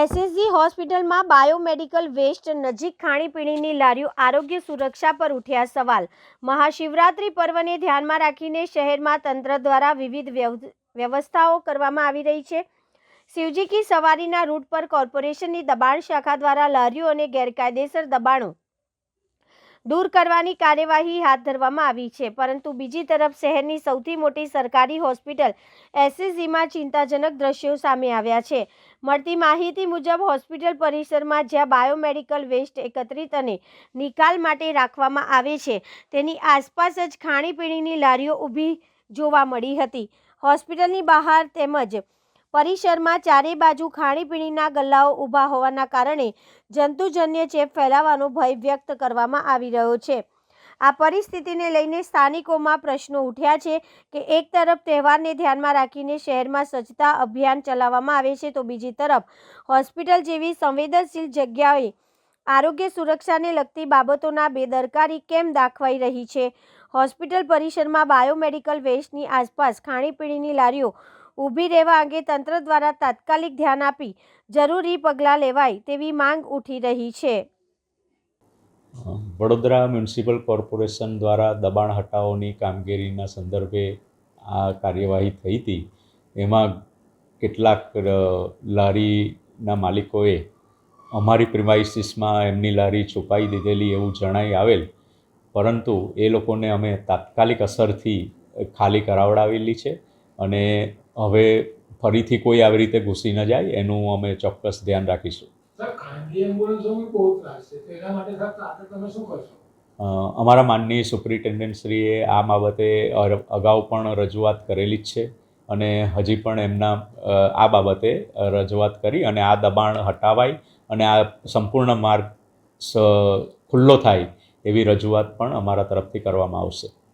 SSG હોસ્પિટલમાં biomedical waste નજીક ખાણીપીણીની લારીઓ આરોગ્ય સુરક્ષા પર ઉઠ્યા સવાલ। મહાશિવરાત્રી પર્વને ધ્યાનમાં રાખીને શહેરમાં તંત્ર દ્વારા વિવિધ વ્યવસ્થાઓ કરવામાં આવી રહી છે। શિવજી કી સવારીના રૂટ પર કોર્પોરેશનની દબાણ શાખા દ્વારા લારીઓ અને ગેરકાયદેસર દબાણો દૂર કરવાની કાર્યવાહી હાથ ધરવામાં આવી છે, પરંતુ બીજી તરફ શહેરની સૌથી મોટી સરકારી હોસ્પિટલ એસએસજીમાં ચિંતાજનક દ્રશ્યો સામે આવ્યા છે। મળતી માહિતી મુજબ હોસ્પિટલ પરિસરમાં જ્યાં બાયોમેડિકલ વેસ્ટ એકત્રિત અને નિકાલ માટે રાખવામાં આવે છે, તેની આસપાસ જ ખાણીપીણીની લારીઓ ઊભી જોવા મળી હતી। હોસ્પિટલની બહાર તેમજ પરિસરમાં ચારે બાજુ ખાણીપીણીના ગલ્લાઓ ઊભા હોવાના કારણે જંતુજન્ય ચેપ ફેલાવાનો ભય વ્યક્ત કરવામાં આવી રહ્યો છે। આ પરિસ્થિતિને લઈને સ્થાનિકોમાં પ્રશ્નો ઉઠ્યા છે કે એક તરફ તહેવારને ધ્યાનમાં રાખીને શહેરમાં સ્વચ્છતા અભિયાન ચલાવવામાં આવે છે, તો બીજી તરફ હોસ્પિટલ જેવી સંવેદનશીલ જગ્યાએ આરોગ્ય સુરક્ષાને લગતી બાબતોના બેદરકારી કેમ દાખવાઈ રહી છે। હોસ્પિટલ પરિસરમાં બાયોમેડિકલ વેસ્ટની આસપાસ ખાણીપીણીની લારીઓ ઊભી રહેવા અંગે તંત્ર દ્વારા તાત્કાલિક ધ્યાન આપી જરૂરી પગલાં લેવાય તેવી માંગ ઉઠી રહી છે। વડોદરા મ્યુનિસિપલ કોર્પોરેશન દ્વારા દબાણ હટાવોની કામગીરીના સંદર્ભે આ કાર્યવાહી થઈ હતી। એમાં કેટલાક લારીના માલિકોએ અમારી પ્રિમાઇસીસમાં એમની લારી છુપાવી દીધેલી એવું જણાઈ આવેલ, પરંતુ એ લોકોને અમે તાત્કાલિક અસરથી ખાલી કરાવડાવેલી છે અને હવે ફરીથી કોઈ આવી રીતે ઘૂસી ન જાય એનું અમે ચોક્કસ ધ્યાન રાખીશું। અમારા માનનીય સુપ્રિન્ટેન્ડન્ટશ્રીએ આ બાબતે અગાઉ પણ રજૂઆત કરેલી જ છે અને હજી પણ એમના આ બાબતે રજૂઆત કરી અને આ દબાણ હટાવાય અને આ સંપૂર્ણ માર્ગ ખુલ્લો થાય એવી રજૂઆત પણ અમારા તરફથી કરવામાં આવશે।